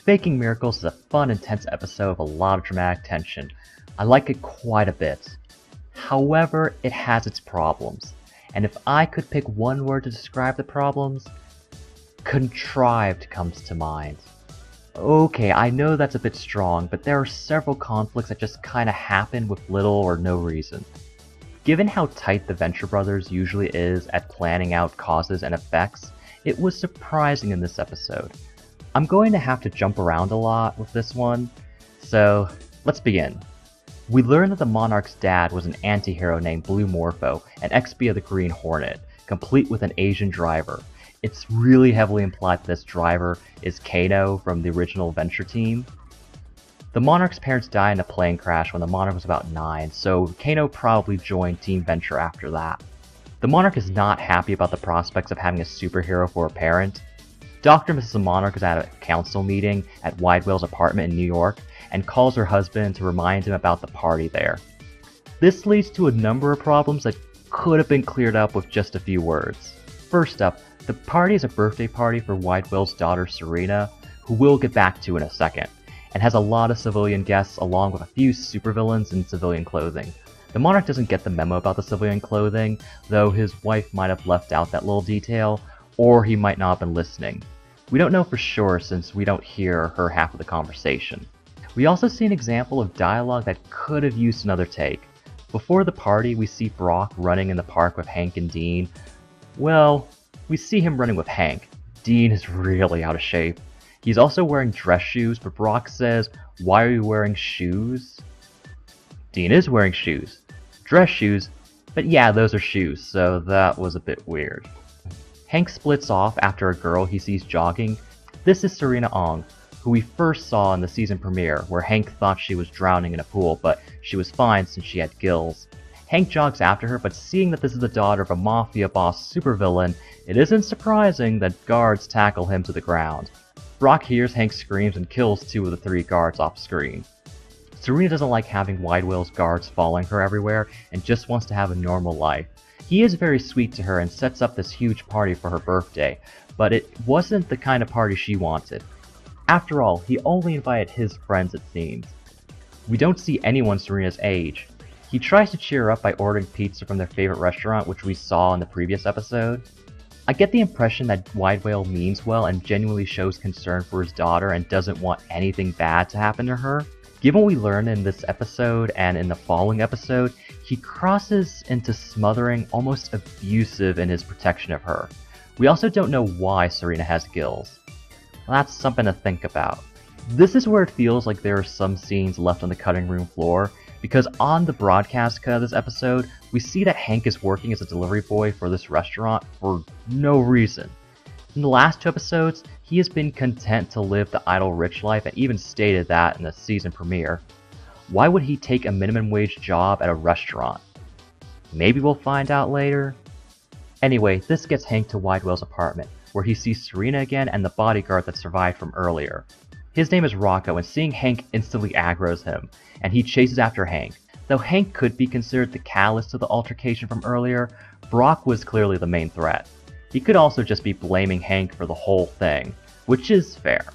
Faking Miracles is a fun, intense episode with a lot of dramatic tension. I like it quite a bit. However, it has its problems. And if I could pick one word to describe the problems, contrived comes to mind. Okay, I know that's a bit strong, but there are several conflicts that just kinda happen with little or no reason. Given how tight the Venture Brothers usually is at planning out causes and effects, it was surprising in this episode. I'm going to have to jump around a lot with this one, so let's begin. We learn that the Monarch's dad was an anti-hero named Blue Morpho, an XP of the Green Hornet, complete with an Asian driver. It's really heavily implied that this driver is Kano from the original Venture team. The Monarch's parents died in a plane crash when the Monarch was about 9, so Kano probably joined Team Venture after that. The Monarch is not happy about the prospects of having a superhero for a parent. Dr. and Mrs. Monarch is at a council meeting at Wide Whale's apartment in New York and calls her husband to remind him about the party there. This leads to a number of problems that could have been cleared up with just a few words. First up, the party is a birthday party for Wide Whale's daughter Serena, who we'll get back to in a second, and has a lot of civilian guests along with a few supervillains in civilian clothing. The Monarch doesn't get the memo about the civilian clothing, though his wife might have left out that little detail, or he might not have been listening. We don't know for sure since we don't hear her half of the conversation. We also see an example of dialogue that could have used another take. Before the party, we see Brock running in the park with Hank and Dean. Well, we see him running with Hank. Dean is really out of shape. He's also wearing dress shoes, but Brock says, "Why are you wearing shoes?" Dean is wearing shoes. Dress shoes, but yeah, those are shoes, so that was a bit weird. Hank splits off after a girl he sees jogging. This is Serena Ong, who we first saw in the season premiere, where Hank thought she was drowning in a pool, but she was fine since she had gills. Hank jogs after her, but seeing that this is the daughter of a mafia boss supervillain, it isn't surprising that guards tackle him to the ground. Brock hears Hank's screams and kills 2 of the 3 guards off screen. Serena doesn't like having Wide Whale's guards following her everywhere and just wants to have a normal life. He is very sweet to her and sets up this huge party for her birthday, but it wasn't the kind of party she wanted. After all, he only invited his friends, it seems. We don't see anyone Serena's age. He tries to cheer her up by ordering pizza from their favorite restaurant, which we saw in the previous episode. I get the impression that Wide Whale means well and genuinely shows concern for his daughter and doesn't want anything bad to happen to her. Given what we learn in this episode and in the following episode, he crosses into smothering, almost abusive in his protection of her. We also don't know why Serena has gills. That's something to think about. This is where it feels like there are some scenes left on the cutting room floor, because on the broadcast cut of this episode, we see that Hank is working as a delivery boy for this restaurant for no reason. In the last 2 episodes, he has been content to live the idle rich life and even stated that in the season premiere. Why would he take a minimum wage job at a restaurant? Maybe we'll find out later. Anyway, this gets Hank to Wide Whale's apartment, where he sees Serena again and the bodyguard that survived from earlier. His name is Rocco, and seeing Hank instantly aggroes him, and he chases after Hank. Though Hank could be considered the catalyst to the altercation from earlier, Brock was clearly the main threat. He could also just be blaming Hank for the whole thing, which is fair.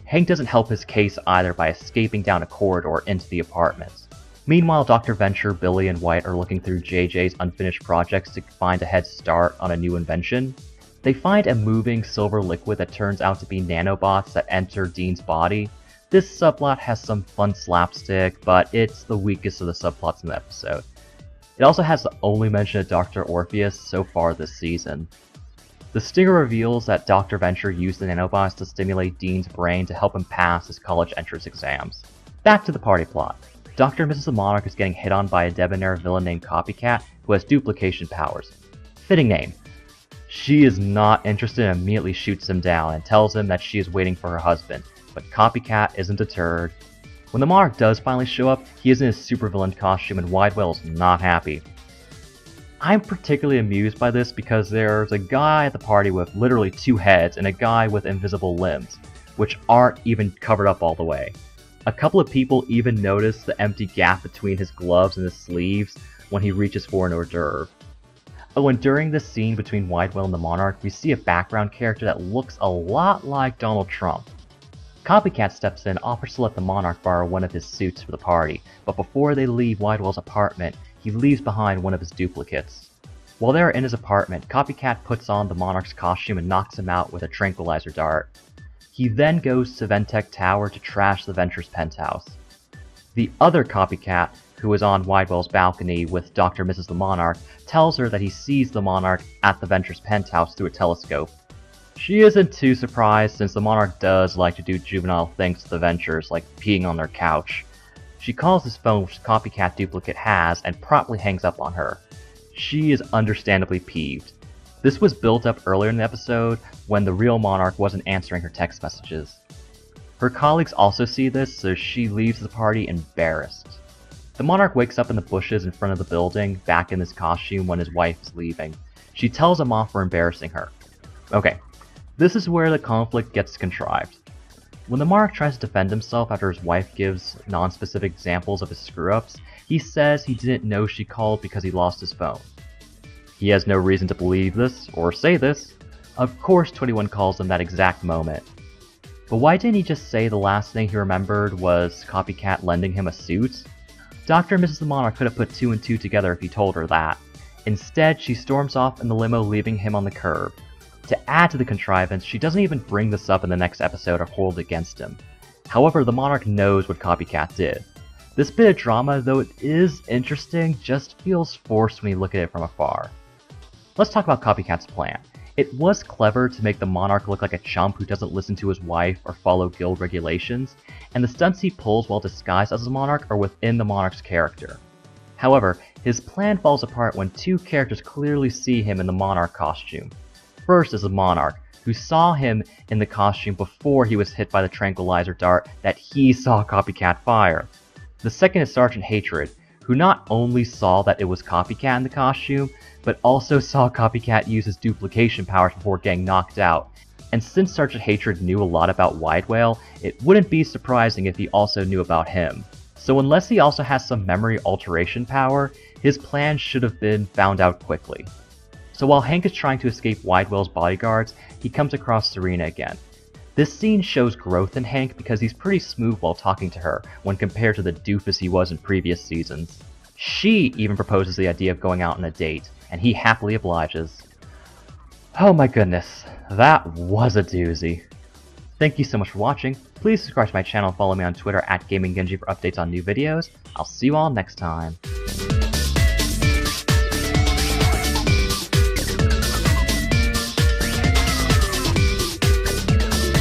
Hank doesn't help his case either by escaping down a corridor into the apartments. Meanwhile, Dr. Venture, Billy, and White are looking through JJ's unfinished projects to find a head start on a new invention. They find a moving silver liquid that turns out to be nanobots that enter Dean's body. This subplot has some fun slapstick, but it's the weakest of the subplots in the episode. It also has the only mention of Dr. Orpheus so far this season. The stinger reveals that Dr. Venture used the nanobots to stimulate Dean's brain to help him pass his college entrance exams. Back to the party plot. Dr. and Mrs. Monarch is getting hit on by a debonair villain named Copycat who has duplication powers. Fitting name. She is not interested and immediately shoots him down and tells him that she is waiting for her husband, but Copycat isn't deterred. When the Monarch does finally show up, he is in his supervillain costume and Wide Whale is not happy. I'm particularly amused by this because there's a guy at the party with literally 2 heads and a guy with invisible limbs, which aren't even covered up all the way. A couple of people even notice the empty gap between his gloves and his sleeves when he reaches for an hors d'oeuvre. Oh, and during this scene between Wide Whale and the Monarch, we see a background character that looks a lot like Donald Trump. Copycat steps in, offers to let the Monarch borrow one of his suits for the party, but before they leave Widewell's apartment, he leaves behind one of his duplicates. While they are in his apartment, Copycat puts on the Monarch's costume and knocks him out with a tranquilizer dart. He then goes to Ventec Tower to trash the Venture's penthouse. The other Copycat, who is on Widewell's balcony with Dr. Mrs. the Monarch, tells her that he sees the Monarch at the Venture's penthouse through a telescope. She isn't too surprised since the Monarch does like to do juvenile things to the Ventures, like peeing on their couch. She calls his phone, which the Copycat duplicate has, and promptly hangs up on her. She is understandably peeved. This was built up earlier in the episode when the real Monarch wasn't answering her text messages. Her colleagues also see this, so she leaves the party embarrassed. The Monarch wakes up in the bushes in front of the building, back in his costume when his wife is leaving. She tells him off for embarrassing her. Okay, this is where the conflict gets contrived. When the Monarch tries to defend himself after his wife gives non-specific examples of his screw-ups, he says he didn't know she called because he lost his phone. He has no reason to believe this, or say this. Of course 21 calls him that exact moment. But why didn't he just say the last thing he remembered was Copycat lending him a suit? Dr. and Mrs. the Monarch could have put 2 and 2 together if he told her that. Instead, she storms off in the limo, leaving him on the curb. To add to the contrivance, she doesn't even bring this up in the next episode or hold it against him. However, the Monarch knows what Copycat did. This bit of drama, though it is interesting, just feels forced when you look at it from afar. Let's talk about Copycat's plan. It was clever to make the Monarch look like a chump who doesn't listen to his wife or follow guild regulations, and the stunts he pulls while disguised as a Monarch are within the Monarch's character. However, his plan falls apart when 2 characters clearly see him in the Monarch costume. First is the Monarch, who saw him in the costume before he was hit by the tranquilizer dart that he saw Copycat fire. The second is Sergeant Hatred, who not only saw that it was Copycat in the costume, but also saw Copycat use his duplication powers before getting knocked out. And since Sergeant Hatred knew a lot about Widewell, it wouldn't be surprising if he also knew about him. So unless he also has some memory alteration power, his plan should have been found out quickly. So while Hank is trying to escape Widewell's bodyguards, he comes across Serena again. This scene shows growth in Hank because he's pretty smooth while talking to her when compared to the doofus he was in previous seasons. She even proposes the idea of going out on a date, and he happily obliges. Oh my goodness, that was a doozy. Thank you so much for watching. Please subscribe to my channel and follow me on Twitter @GamingGenji for updates on new videos. I'll see you all next time.